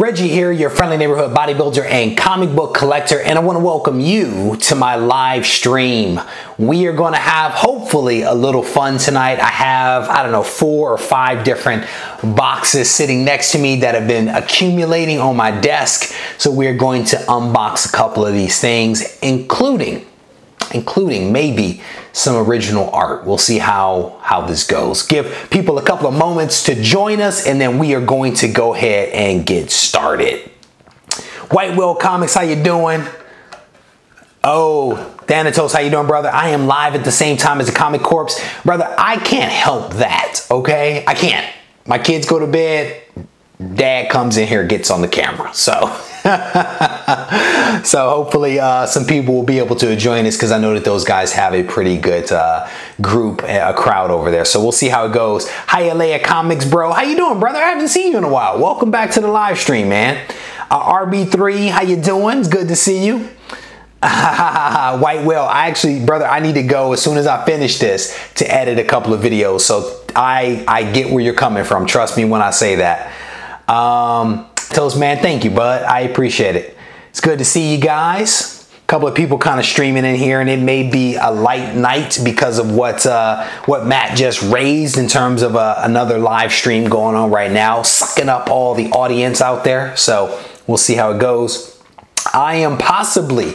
Reggie here, your friendly neighborhood bodybuilder and comic book collector, and I want to welcome you to my live stream. We are going to have, hopefully, a little fun tonight. I have, I don't know, 4 or 5 different boxes sitting next to me that have been accumulating on my desk. So we're going to unbox a couple of these things, including maybe some original art. We'll see how this goes. Give people a couple of moments to join us, and then we are going to go ahead and get started. White Whale Comics, how you doing? Oh, Thanatos, how you doing, brother? I am live at the same time as the Comic Corpse. Brother, I can't help that, okay? I can't. My kids go to bed, Dad comes in here, gets on the camera, so... So hopefully some people will be able to join us, because I know that those guys have a pretty good group, a crowd over there. So we'll see how it goes. Hi, Alea Comics, bro. How you doing, brother? I haven't seen you in a while. Welcome back to the live stream, man. RB3, how you doing? It's good to see you. White Whale, brother, I need to go as soon as I finish this to edit a couple of videos. So I get where you're coming from. Trust me when I say that. Toast, man, thank you, bud. I appreciate it. It's good to see you guys. A couple of people kind of streaming in here, and it may be a light night because of what Matt just raised in terms of another live stream going on right now, sucking up all the audience out there. So we'll see how it goes. I am possibly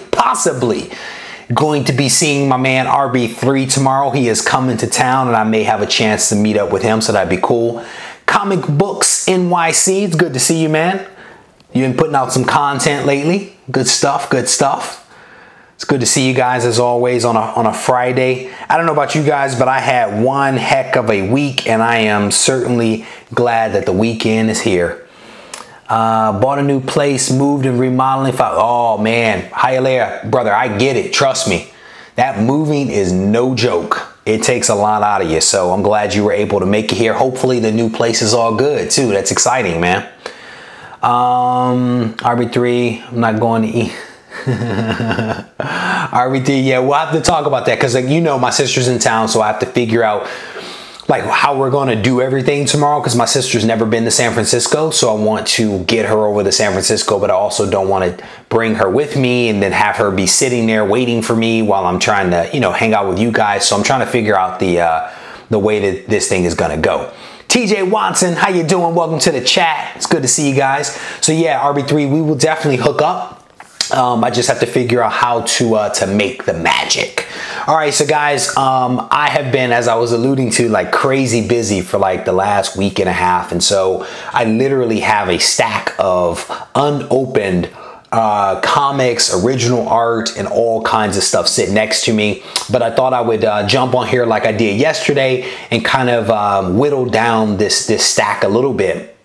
going to be seeing my man RB3 tomorrow. He is coming to town, and I may have a chance to meet up with him, so that'd be cool. Comic Books NYC, it's good to see you, man. You've been putting out some content lately. Good stuff, good stuff. It's good to see you guys as always on a Friday. I don't know about you guys, but I had one heck of a week, and I am certainly glad that the weekend is here. Bought a new place, moved and remodeling. Oh man, Hialeah, brother, I get it. Trust me, that moving is no joke. It takes a lot out of you, so I'm glad you were able to make it here. Hopefully the new place is all good too. That's exciting, man. RB3, I'm not going to eat. RB3, yeah, we'll have to talk about that, because you know my sister's in town, so I have to figure out like how we're going to do everything tomorrow, because my sister's never been to San Francisco, so I want to get her over to San Francisco, but I also don't want to bring her with me and then have her be sitting there waiting for me while I'm trying to, you know, hang out with you guys. So I'm trying to figure out the way that this thing is going to go. TJ Watson, how you doing? Welcome to the chat. It's good to see you guys. So yeah, RB3, we will definitely hook up. I just have to figure out how to make the magic. All right, so guys, I have been, as I was alluding to, like crazy busy for like the last week and a half. And so I literally have a stack of unopened comics, original art, and all kinds of stuff sitting next to me. But I thought I would jump on here like I did yesterday and kind of whittle down this stack a little bit.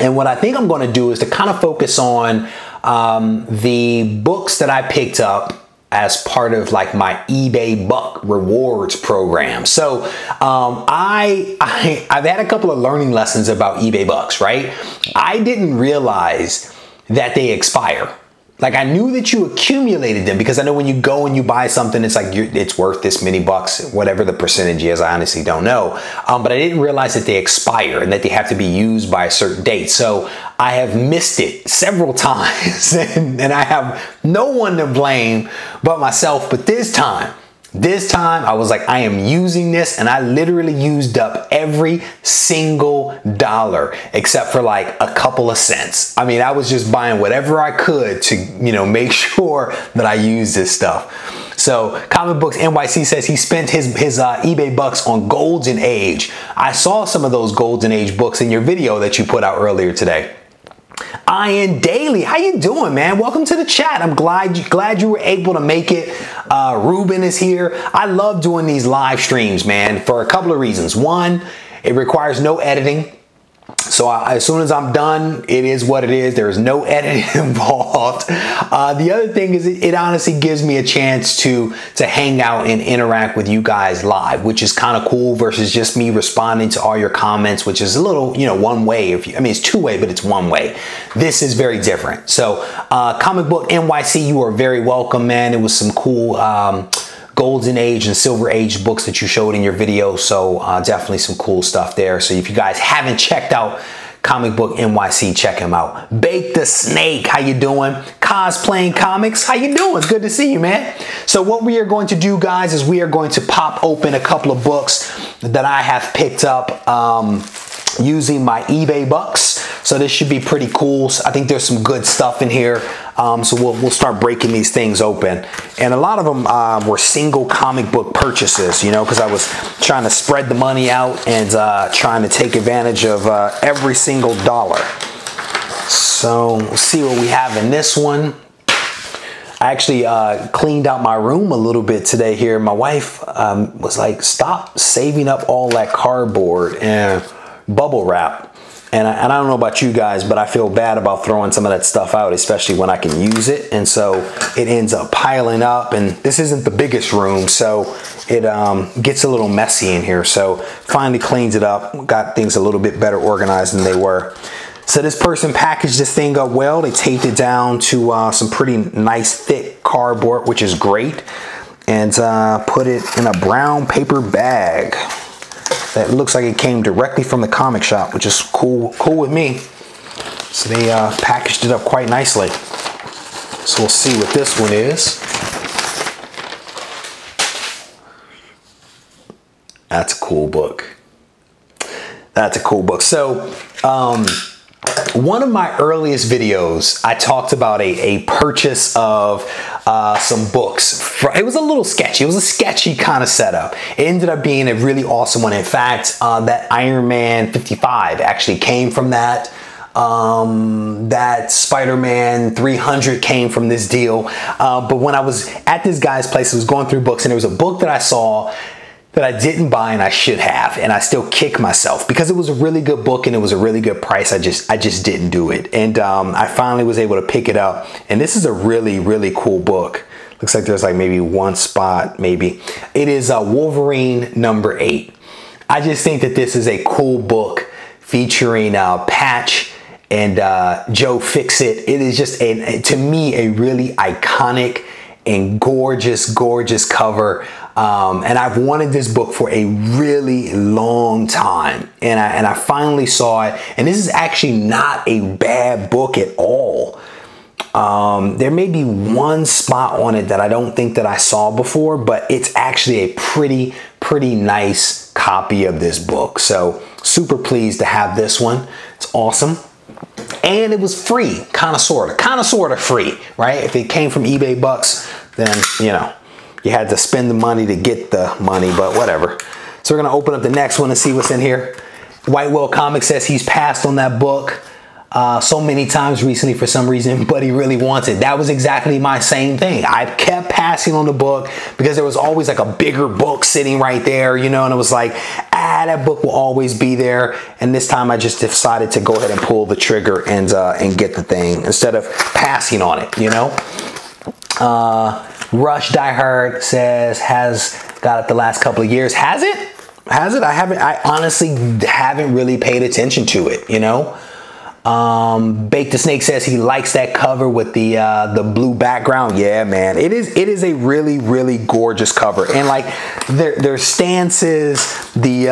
And what I think I'm going to do is to kind of focus on the books that I picked up as part of like my eBay Buck rewards program. So I've had a couple of learning lessons about eBay Bucks, right? I didn't realize that they expire. Like I knew that you accumulated them, because I know when you go and you buy something, it's like it's worth this many bucks, whatever the percentage is. I honestly don't know. But I didn't realize that they expire and that they have to be used by a certain date. So I have missed it several times and I have no one to blame but myself. But this time I was like, I am using this, and I literally used up every single dollar except for like a couple of cents. I mean, I was just buying whatever I could to, you know, make sure that I use this stuff. So Comic Books NYC says he spent his eBay bucks on Golden Age. I saw some of those Golden Age books in your video that you put out earlier today. Ian Daily, how you doing, man? Welcome to the chat. I'm glad you were able to make it. Ruben is here. I love doing these live streams, man, for a couple of reasons. One, it requires no editing. So as soon as I'm done, it is what it is. There is no editing involved. The other thing is it honestly gives me a chance to hang out and interact with you guys live, which is kind of cool versus just me responding to all your comments, which is a little, you know, one way. I mean, it's two way, but it's one way. This is very different. So Comic Book NYC, you are very welcome, man. It was some cool Golden Age and Silver Age books that you showed in your video. So definitely some cool stuff there. So if you guys haven't checked out Comic Book NYC. Check him out. Bake the Snake, how you doing? Cosplaying Comics, how you doing? Good to see you, man. So what we are going to do, guys, is we are going to pop open a couple of books that I have picked up using my eBay bucks. So this should be pretty cool. So I think there's some good stuff in here. So we'll start breaking these things open. And a lot of them were single comic book purchases, you know, because I was trying to spread the money out and trying to take advantage of every single dollar. So we'll see what we have in this one. I actually cleaned out my room a little bit today here. My wife was like, stop saving up all that cardboard and bubble wrap. And I don't know about you guys, but I feel bad about throwing some of that stuff out, especially when I can use it. And so it ends up piling up, and this isn't the biggest room, so it gets a little messy in here. So finally cleaned it up, got things a little bit better organized than they were. So this person packaged this thing up well. They taped it down to some pretty nice thick cardboard, which is great, and put it in a brown paper bag. That looks like it came directly from the comic shop, which is cool with me. So they packaged it up quite nicely. So we'll see what this one is. That's a cool book. That's a cool book. So one of my earliest videos, I talked about a purchase of some books. It was a little sketchy. It was a sketchy kind of setup. It ended up being a really awesome one. In fact, that Iron Man 55 actually came from that. That Spider-Man 300 came from this deal. But when I was at this guy's place, I was going through books, and there was a book that I saw that I didn't buy and I should have, and I still kick myself because it was a really good book and it was a really good price. I just didn't do it, and I finally was able to pick it up, and this is a really cool book. Looks like there's like maybe one spot, maybe. It is Wolverine #8. I just think that this is a cool book featuring Patch and Joe Fixit. It is just to me a really iconic and gorgeous cover. And I've wanted this book for a really long time, and I finally saw it, and this is actually not a bad book at all. There may be one spot on it that I don't think that I saw before, but it's actually a pretty nice copy of this book. So super pleased to have this one. It's awesome. And it was free, kind of sort of free, right? If it came from eBay bucks, then, you know, you had to spend the money to get the money, but whatever. So we're gonna open up the next one and see what's in here. White Whale Comics says he's passed on that book so many times recently for some reason, but he really wants it. That was exactly my same thing. I kept passing on the book because there was always like a bigger book sitting right there, you know, and it was like, that book will always be there. And this time I just decided to go ahead and pull the trigger and get the thing instead of passing on it, you know. Rush Die Hard says has got it the last couple of years. Has it? Has it? I honestly haven't really paid attention to it, you know. Bake the Snake says he likes that cover with the blue background. Yeah, man, it is a really gorgeous cover, and like their stances, the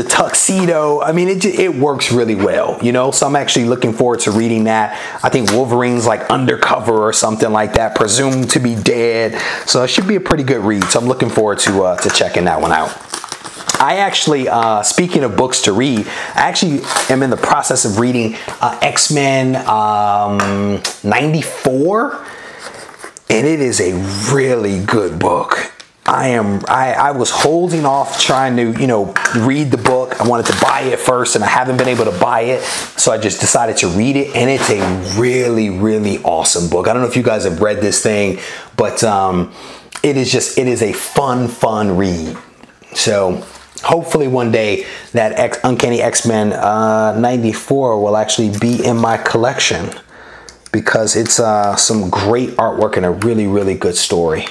tuxedo. I mean, it works really well, you know. So I'm actually looking forward to reading that. I think Wolverine's like undercover or something like that, presumed to be dead. So it should be a pretty good read. So I'm looking forward to checking that one out. I actually, speaking of books to read, I actually am in the process of reading X-Men 94, and it is a really good book. I was holding off trying to, you know, read the book. I wanted to buy it first, and I haven't been able to buy it, so I just decided to read it, and it's a really awesome book. I don't know if you guys have read this thing, but it is a fun read. So hopefully one day that Uncanny X-Men 94 will actually be in my collection, because it's some great artwork and a really good story.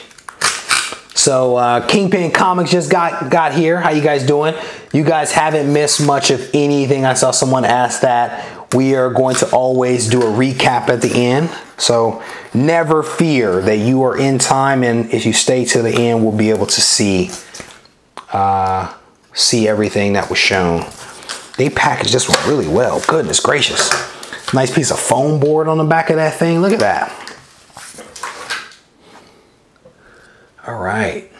So Kingpin Comics just got here. How you guys doing? You guys haven't missed much of anything. I saw someone ask that. We are going to always do a recap at the end. So never fear that you are in time, and if you stay to the end, we'll be able to see everything that was shown. they packaged this one really well. Goodness gracious. Nice piece of foam board on the back of that thing. Look at that. All right.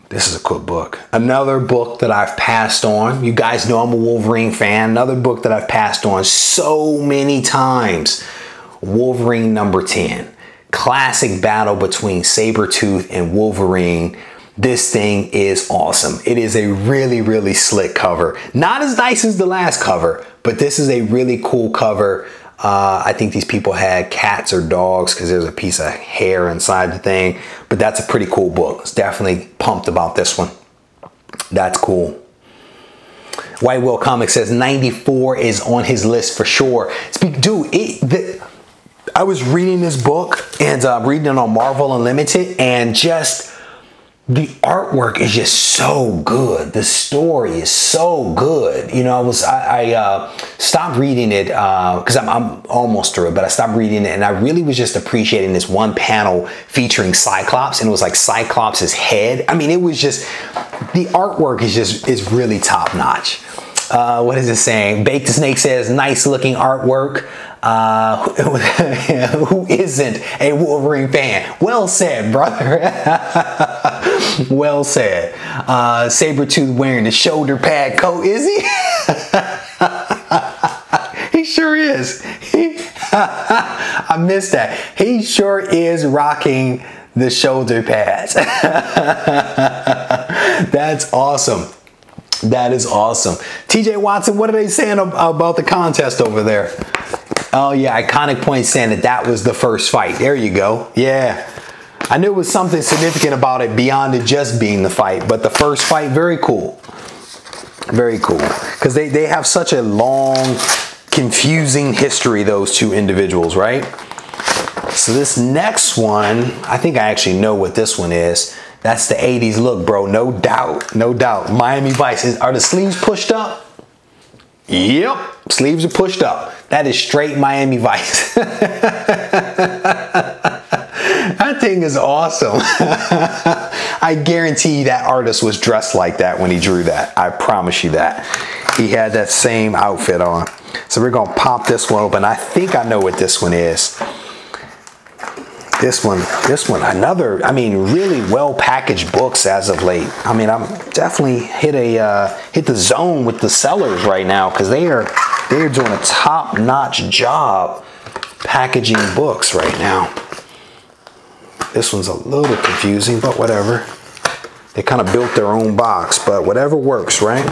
This is a cool book. Another book that I've passed on. You guys know I'm a Wolverine fan. Another book that I've passed on so many times. Wolverine number 10. Classic battle between Sabretooth and Wolverine. This thing is awesome. It is a really, really slick cover. Not as nice as the last cover, but this is a really cool cover. I think these people had cats or dogs because there's a piece of hair inside the thing, but that's a pretty cool book. It's definitely pumped about this one. That's cool. White Whale Comics says 94 is on his list for sure. Dude, I was reading this book and reading it on Marvel Unlimited, and just the artwork is just so good. The story is so good. You know, I stopped reading it because I'm almost through it, but I stopped reading it and I really was just appreciating this one panel featuring Cyclops, and it was like Cyclops' head. I mean, it was just, the artwork is really top notch. What is it saying? Bake the Snake says, nice looking artwork. Who isn't a Wolverine fan? Well said, brother. Well said. Sabretooth wearing the shoulder pad coat, is he? He sure is. I missed that. He sure is rocking the shoulder pads. That's awesome. That is awesome. TJ Watson, what are they saying about the contest over there? Oh yeah, Iconic Point saying that was the first fight. There you go. Yeah. I knew it was something significant about it beyond it just being the fight, but the first fight, very cool. Very cool. Because they have such a long, confusing history, those two individuals, right? So this next one, I think I actually know what this one is. That's the 80s look, bro. No doubt. No doubt. Miami Vice. Are the sleeves pushed up? Yep. Sleeves are pushed up. That is straight Miami Vice. That thing is awesome. I guarantee you that artist was dressed like that when he drew that. I promise you that. He had that same outfit on. So we're going to pop this one open. I think I know what this one is. This one, another, I mean, really well packaged books as of late. I mean, I'm definitely hit the zone with the sellers right now, because they're doing a top-notch job packaging books right now. This one's a little confusing, but whatever. They kind of built their own box, but whatever works, right?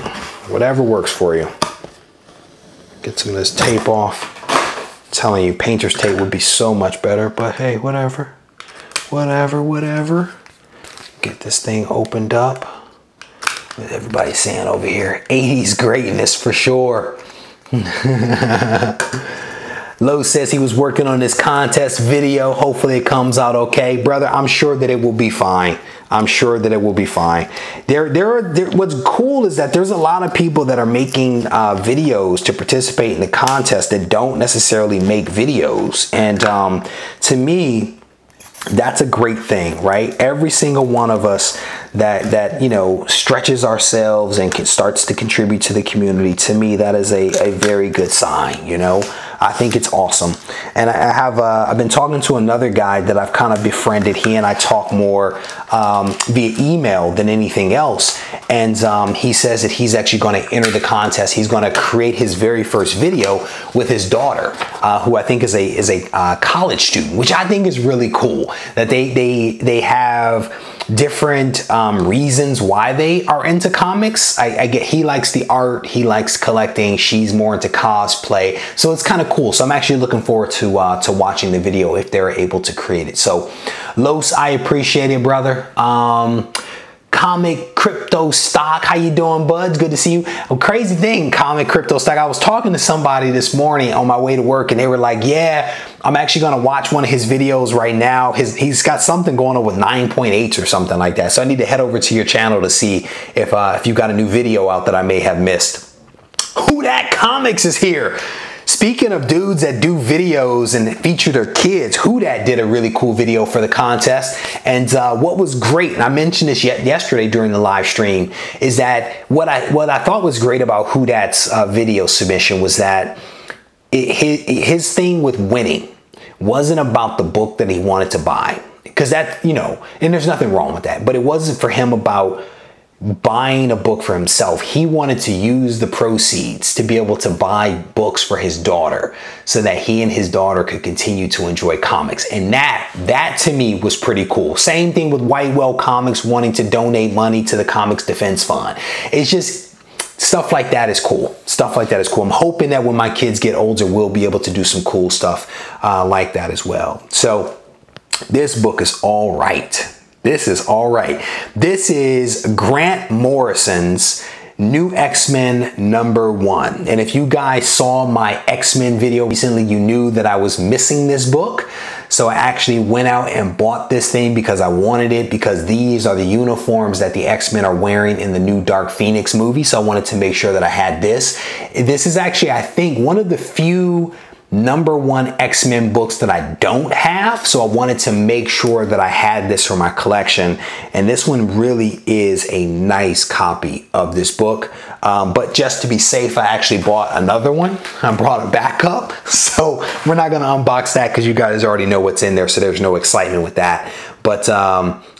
Whatever works for you. Get some of this tape off. Telling you, painter's tape would be so much better, but hey, whatever. Get this thing opened up. What everybody's saying over here, 80s greatness for sure. Lowe says he was working on this contest video. Hopefully it comes out okay. Brother, I'm sure that it will be fine. I'm sure that it will be fine. What's cool is that there's a lot of people that are making videos to participate in the contest that don't necessarily make videos. And to me, that's a great thing, right? Every single one of us that you know, stretches ourselves and starts to contribute to the community, to me, that is a very good sign, you know? I think it's awesome. And I've been talking to another guy that I've kind of befriended. He and I talk more via email than anything else. And he says that he's actually going to enter the contest. He's going to create his very first video with his daughter, who I think is a college student, which I think is really cool. That they have different reasons why they are into comics. I get, he likes the art, he likes collecting, she's more into cosplay, so it's kind of cool. So I'm actually looking forward to watching the video if they're able to create it. So Los, I appreciate it, brother. Comic Crypto Stock, how you doing, buds? Good to see you. A crazy thing, Comic Crypto Stock, I was talking to somebody this morning on my way to work, and they were like, yeah, I'm actually going to watch one of his videos right now. He's got something going on with 9.8 or something like that. So I need to head over to your channel to see if you got a new video out that I may have missed. Who Dat Comics is here. Speaking of dudes that do videos and feature their kids, Who Dat did a really cool video for the contest. And what was great, and I mentioned this yesterday during the live stream, is that what I thought was great about Who Dat's video submission was that his thing with winning wasn't about the book that he wanted to buy. Because that, you know, and there's nothing wrong with that, but it wasn't for him about buying a book for himself. He wanted to use the proceeds to be able to buy books for his daughter so that he and his daughter could continue to enjoy comics. And that to me was pretty cool. Same thing with White Whale Comics wanting to donate money to the Comics Defense Fund. It's just stuff like that is cool. Stuff like that is cool. I'm hoping that when my kids get older, we'll be able to do some cool stuff like that as well. So this book is all right. This is all right. This is Grant Morrison's New X-Men #1. And if you guys saw my X-Men video recently, you knew that I was missing this book. So I actually went out and bought this thing because I wanted it, because these are the uniforms that the X-Men are wearing in the new Dark Phoenix movie. So I wanted to make sure that I had this. This is actually, I think, one of the few #1 X-Men books that I don't have, so I wanted to make sure that I had this for my collection. And this one really is a nice copy of this book, but just to be safe, I actually bought another one. I brought it back up, so we're not going to unbox that because you guys already know what's in there, so there's no excitement with that. But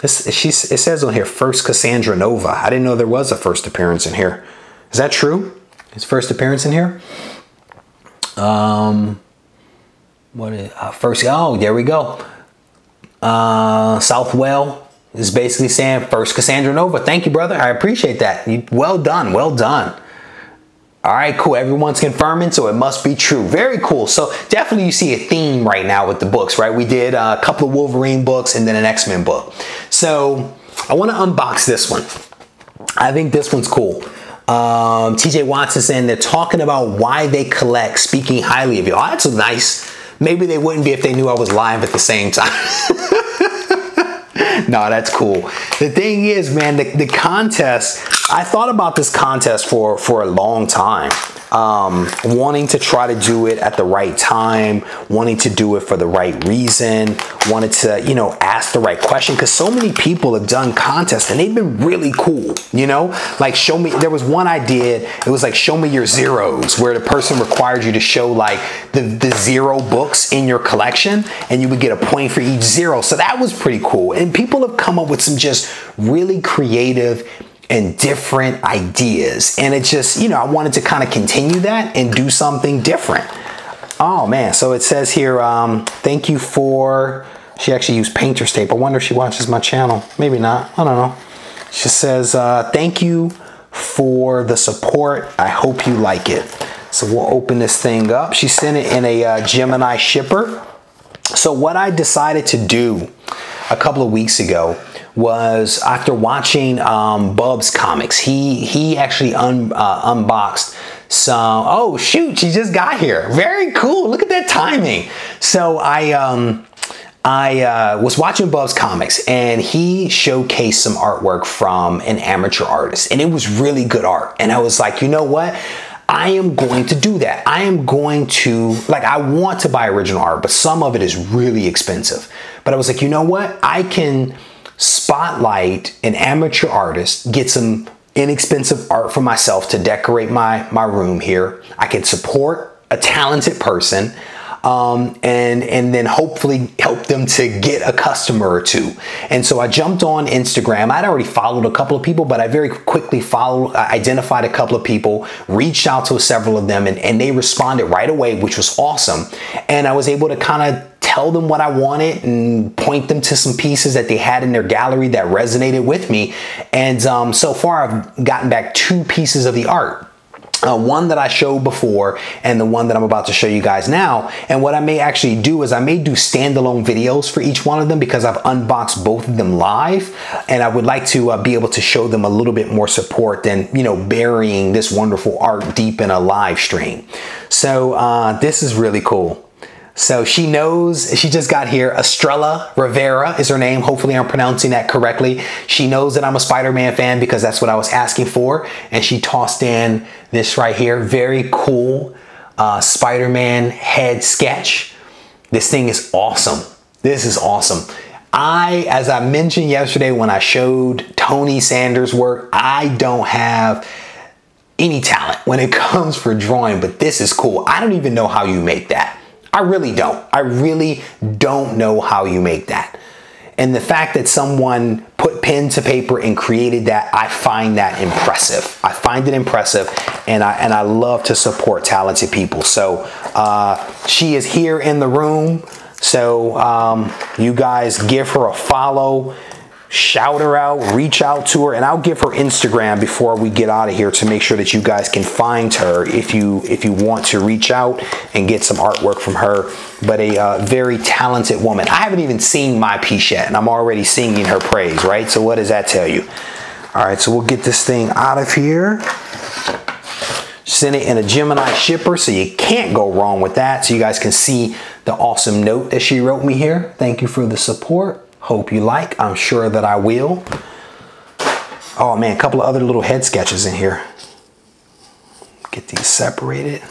it says on here, first Cassandra Nova. I didn't know there was a first appearance in here. Is that true? His first appearance in here? What is first? Oh, there we go. Southwell is basically saying first Cassandra Nova. Thank you, brother. I appreciate that. Well done. Well done. All right, cool. Everyone's confirming, so it must be true. Very cool. So definitely you see a theme right now with the books, right? We did a couple of Wolverine books and then an X-Men book. So I want to unbox this one. I think this one's cool. TJ Watson saying they're talking about why they collect, speaking highly of you. Oh, that's nice. Maybe they wouldn't be if they knew I was live at the same time. No, that's cool. The thing is, man, the contest, I thought about this contest for a long time. Wanting to try to do it at the right time, wanting to do it for the right reason, wanted to, you know, ask the right question, because so many people have done contests and they've been really cool, you know, like show me, there was one I did, it was like show me your zeros, where the person required you to show like the 0 books in your collection and you would get a point for each 0. So that was pretty cool. And people have come up with some just really creative and different ideas, and it just, you know, I wanted to kind of continue that and do something different. Oh man, so it says here, thank you for, she actually used painter's tape. I wonder if she watches my channel. Maybe not, I don't know. She says, thank you for the support. I hope you like it. So we'll open this thing up. She sent it in a Gemini shipper. So what I decided to do a couple of weeks ago was, after watching Bub's comics, he actually unboxed some, oh shoot, she just got here. Very cool, look at that timing. So I was watching Bub's comics and he showcased some artwork from an amateur artist, and it was really good art. And I was like, you know what? I am going to do that. I am going to, like, I want to buy original art, but some of it is really expensive. But I was like, you know what? I can spotlight an amateur artist, get some inexpensive art for myself to decorate my room here. I can support a talented person, and then hopefully help them to get a customer or two. And so I jumped on Instagram. I'd already followed a couple of people, but I very quickly identified a couple of people, reached out to several of them, and they responded right away, which was awesome. And I was able to kind of tell them what I wanted and point them to some pieces that they had in their gallery that resonated with me. And so far I've gotten back 2 pieces of the art. One that I showed before and the one that I'm about to show you guys now. And what I may actually do is I may do standalone videos for each one of them, because I've unboxed both of them live, and I would like to be able to show them a little bit more support than, you know, burying this wonderful art deep in a live stream. So this is really cool. So she knows, she just got here. Estrella Rivera is her name. Hopefully I'm pronouncing that correctly. She knows that I'm a Spider-Man fan because that's what I was asking for. And she tossed in this right here. Very cool Spider-Man head sketch. This thing is awesome. This is awesome. As I mentioned yesterday when I showed Tony Sanders' work, I don't have any talent when it comes for drawing, but this is cool. I don't even know how you make that. I really don't. I really don't know how you make that. And the fact that someone put pen to paper and created that, I find that impressive. I find it impressive, and I love to support talented people. So she is here in the room. So you guys give her a follow, shout her out, reach out to her, and I'll give her Instagram before we get out of here to make sure that you guys can find her if you want to reach out and get some artwork from her. But a very talented woman. I haven't even seen my piece yet, and I'm already singing her praise, right? So what does that tell you? All right, so we'll get this thing out of here. Send it in a Gemini shipper, so you can't go wrong with that. So you guys can see the awesome note that she wrote me here. Thank you for the support. Hope you like. I'm sure that I will. Oh man, a couple of other little head sketches in here. Get these separated.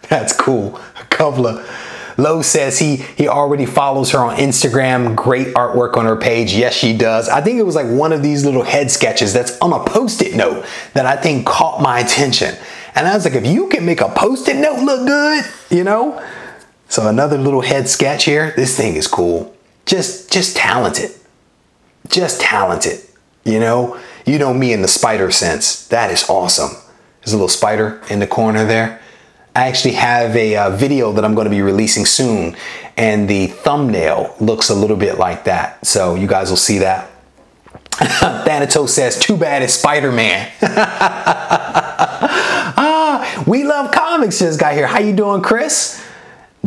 That's cool. A couple of... Lo says he already follows her on Instagram. Great artwork on her page. Yes, she does. I think it was like one of these little head sketches that's on a Post-it note that I think caught my attention. And I was like, if you can make a Post-it note look good, you know? So another little head sketch here. This thing is cool. Just talented. Just talented. You know me in the spider sense. That is awesome. There's a little spider in the corner there. I actually have a video that I'm going to be releasing soon, and the thumbnail looks a little bit like that. So you guys will see that. Thanatos says, too bad it's Spider-Man. We love comics, this guy here. How you doing, Chris?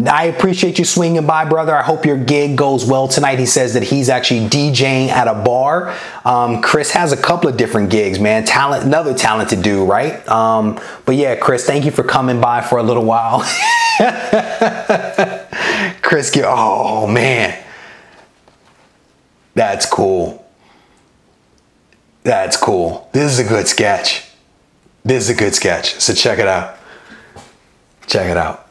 I appreciate you swinging by, brother. I hope your gig goes well tonight. He says that he's actually DJing at a bar. Chris has a couple of different gigs, man. Another talented dude, right? But yeah, Chris, thank you for coming by for a little while. Chris, oh man. That's cool. That's cool. This is a good sketch. This is a good sketch. So check it out. Check it out.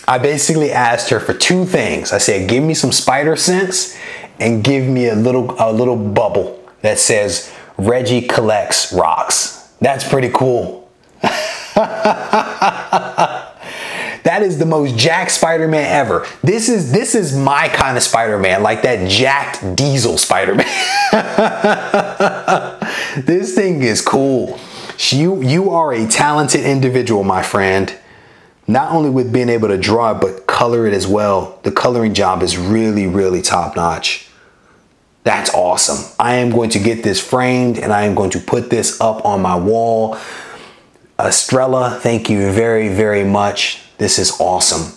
I basically asked her for two things. I said, give me some spider sense and give me a little bubble that says Reggie Collects Rocks. That's pretty cool. That is the most jacked Spider-Man ever. This is my kind of Spider-Man, like that jacked diesel Spider-Man. This thing is cool. You are a talented individual, my friend. Not only with being able to draw it, but color it as well. The coloring job is really, really top notch. That's awesome. I am going to get this framed and I am going to put this up on my wall. Estrella, thank you very, very much. This is awesome.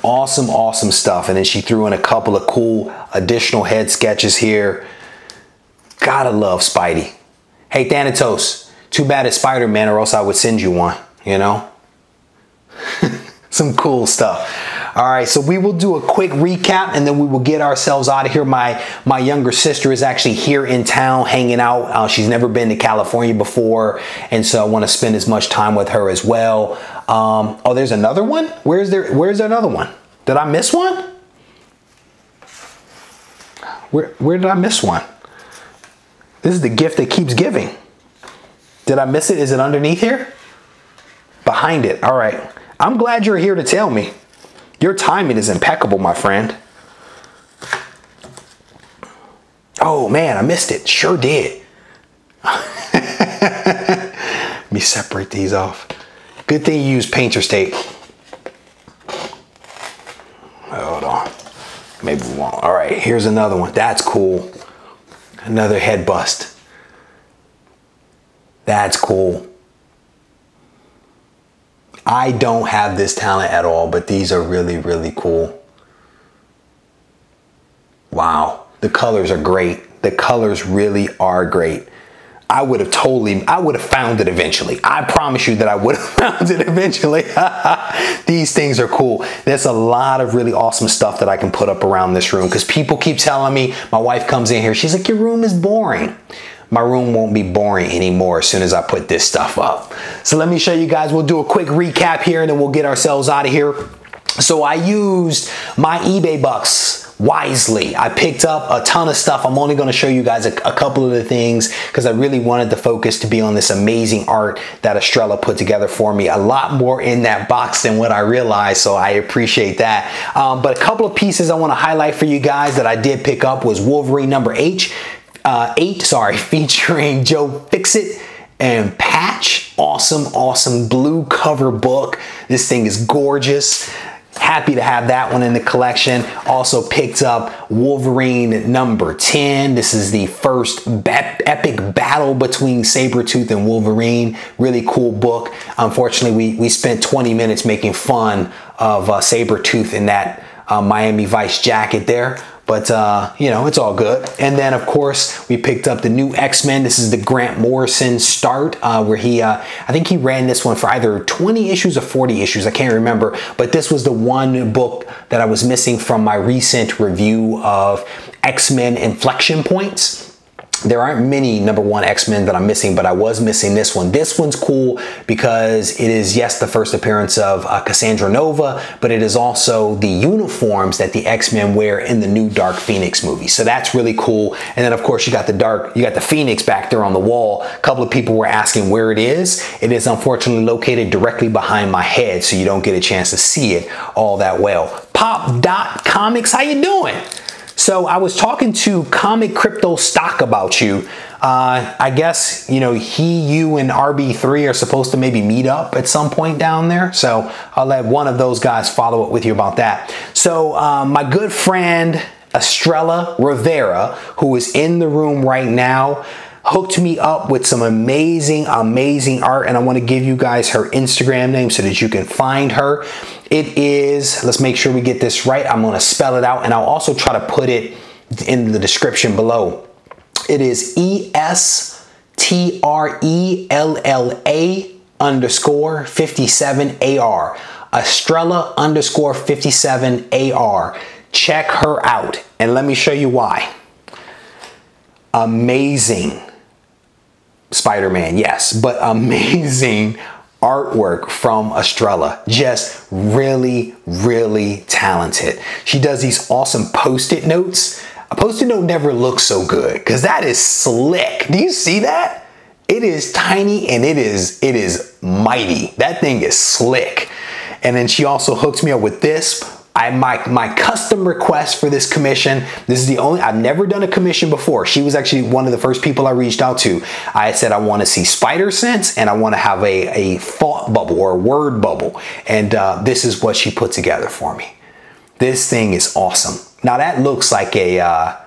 Awesome, awesome stuff. And then she threw in a couple of cool additional head sketches here. Gotta love Spidey. Hey, Thanatos, too bad it's Spider-Man or else I would send you one, you know? Some cool stuff. All right, so we will do a quick recap and then we will get ourselves out of here. My younger sister is actually here in town hanging out. She's never been to California before, and so I want to spend as much time with her as well. Oh, there's another one? Where's there another one? Did I miss one? Where did I miss one? This is the gift that keeps giving. Did I miss it? Is it underneath here? Behind it. All right. I'm glad you're here to tell me. Your timing is impeccable, my friend. Oh man, I missed it. Sure did. Let me separate these off. Good thing you use painter's tape. Hold on. Maybe we won't. All right, here's another one. That's cool. Another head bust. That's cool. I don't have this talent at all, but these are really, really cool. Wow, the colors are great. The colors really are great. I would have found it eventually. I promise you that I would have found it eventually. These things are cool. There's a lot of really awesome stuff that I can put up around this room because people keep telling me, my wife comes in here, she's like, your room is boring. my room won't be boring anymore as soon as I put this stuff up. So let me show you guys. We'll do a quick recap here and then we'll get ourselves out of here. So I used my eBay bucks wisely. I picked up a ton of stuff. I'm only going to show you guys a couple of the things because I really wanted the focus to be on this amazing art that Estrella put together for me. A lot more in that box than what I realized, so I appreciate that. But a couple of pieces I want to highlight for you guys that I did pick up was Wolverine number 8, featuring Joe Fixit and Patch. Awesome blue cover book. This thing is gorgeous. Happy to have that one in the collection. Also picked up Wolverine number 10. This is the first epic battle between Sabretooth and Wolverine. Really cool book. Unfortunately, we spent 20 minutes making fun of Sabretooth in that Miami Vice jacket there. But, you know, it's all good. And then, of course, we picked up the new X-Men. This is the Grant Morrison start, where he, I think he ran this one for either 20 issues or 40 issues. I can't remember. But this was the one book that I was missing from my recent review of X-Men Inflection Points. There aren't many number 1 X-Men that I'm missing, but I was missing this one. This one's cool because it is, yes, the first appearance of Cassandra Nova, but it is also the uniforms that the X-Men wear in the new Dark Phoenix movie. So that's really cool. And then, of course, you got the Phoenix back there on the wall. A couple of people were asking where it is. It is unfortunately located directly behind my head, so you don't get a chance to see it all that well. Pop.comics, how you doing? So I was talking to Comic Crypto Stock about you. I guess, you know, you and RB3 are supposed to maybe meet up at some point down there. So I'll let one of those guys follow up with you about that. So my good friend Estrella Rivera, who is in the room right now, hooked me up with some amazing art, and I want to give you guys her Instagram name so that you can find her. It is, let's make sure we get this right. I'm going to spell it out, and I'll also try to put it in the description below. It is ESTRELLA_57AR. Estrella_57AR. Check her out, and let me show you why. Amazing Spider-Man, yes, but amazing artwork from Estrella. Just really talented. She does these awesome post-it notes. A post-it note never looks so good because that is slick. Do you see that? It is tiny and it is mighty. That thing is slick. And then she also hooks me up with this. My custom request for this commission, this is the only, I've never done a commission before. She was actually one of the first people I reached out to. I said, I want to see Spider Sense and I want to have a thought bubble or a word bubble. And this is what she put together for me. This thing is awesome. Now that looks like a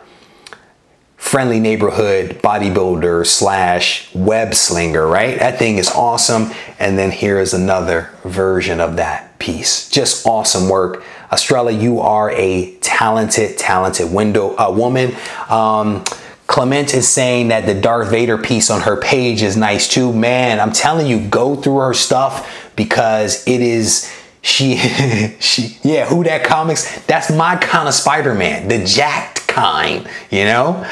friendly neighborhood bodybuilder / web slinger, right? That thing is awesome. And then here is another version of that piece. Just awesome work. Estrella, you are a talented woman. Clement is saying that the Darth Vader piece on her page is nice too. Man, I'm telling you, go through her stuff because it is, yeah, Who Dat Comics, that's my kind of Spider-Man, the jacked kind, you know?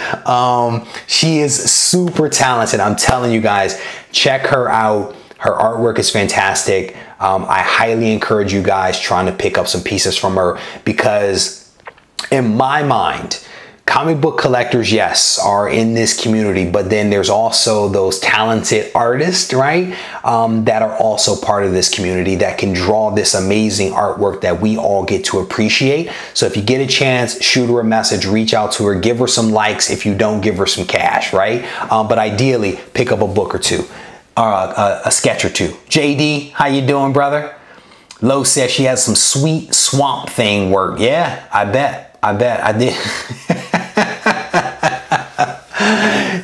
She is super talented. I'm telling you guys, check her out. Her artwork is fantastic. I highly encourage you guys trying to pick up some pieces from her because in my mind, comic book collectors, yes, are in this community, but then there's also those talented artists, right? That are also part of this community that can draw this amazing artwork that we all get to appreciate. So if you get a chance, shoot her a message, reach out to her, give her some likes. If you don't, give her some cash, right? But ideally, pick up a book or two. A sketch or two. JD, how you doing, brother? Lo says she has some sweet Swamp Thing work. Yeah, I bet I did.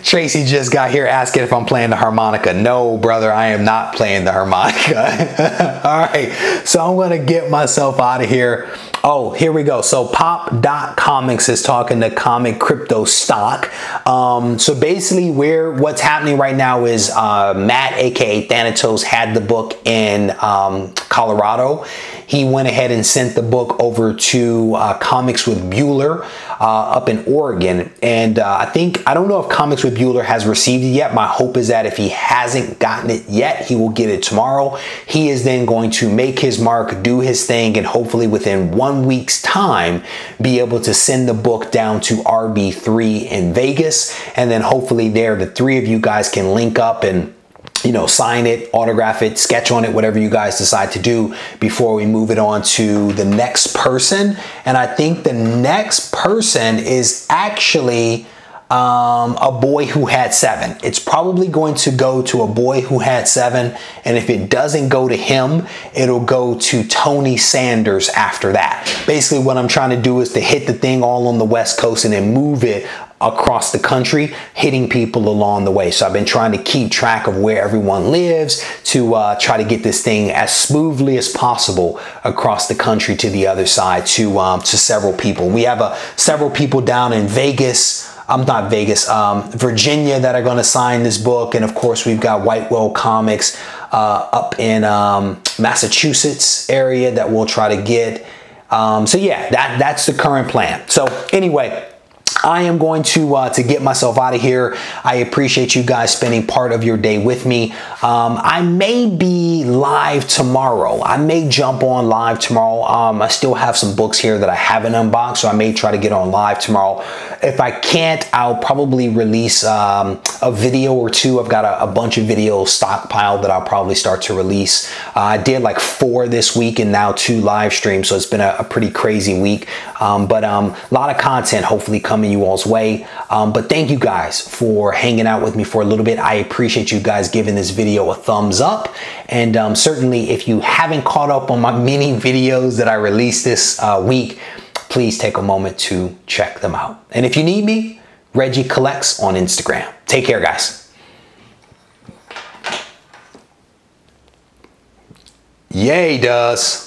Tracy just got here asking if I'm playing the harmonica. No, brother, I am not playing the harmonica. All right, so I'm gonna get myself out of here. Oh, here we go. So Pop.comics is talking to Comic Crypto Stock. So basically what's happening right now is Matt, aka Thanatos, had the book in Colorado. He went ahead and sent the book over to Comics with Bueller up in Oregon. And I don't know if Comics with Bueller has received it yet. My hope is that if he hasn't gotten it yet, he will get it tomorrow. He is then going to make his mark, do his thing, and hopefully within 1 week's time, be able to send the book down to RB3 in Vegas. And then hopefully there, the three of you guys can link up and, you know, sign it, autograph it, sketch on it, whatever you guys decide to do before we move it on to the next person. And I think the next person is actually a boy who had 7. It's probably going to go to a boy who had 7. And if it doesn't go to him, it'll go to Tony Sanders after that. Basically what I'm trying to do is to hit the thing all on the West Coast and then move it across the country, hitting people along the way. So I've been trying to keep track of where everyone lives to try to get this thing as smoothly as possible across the country to the other side to several people. We have several people down in Vegas, Virginia, that are going to sign this book. And of course, we've got Whitewell Comics up in Massachusetts area that we'll try to get. So yeah, that's the current plan. So anyway, I am going to get myself out of here. I appreciate you guys spending part of your day with me. I may be live tomorrow. I may jump on live tomorrow. I still have some books here that I haven't unboxed, so I may try to get on live tomorrow. If I can't, I'll probably release a video or two. I've got a bunch of videos stockpiled that I'll probably start to release. I did like 4 this week and now 2 live streams, so it's been a pretty crazy week. But a lot of content hopefully coming you all's way. But thank you guys for hanging out with me for a little bit. I appreciate you guys giving this video a thumbs up. And certainly if you haven't caught up on my mini videos that I released this week, please take a moment to check them out. And if you need me, RegieCollects on Instagram. Take care, guys. Yay, does.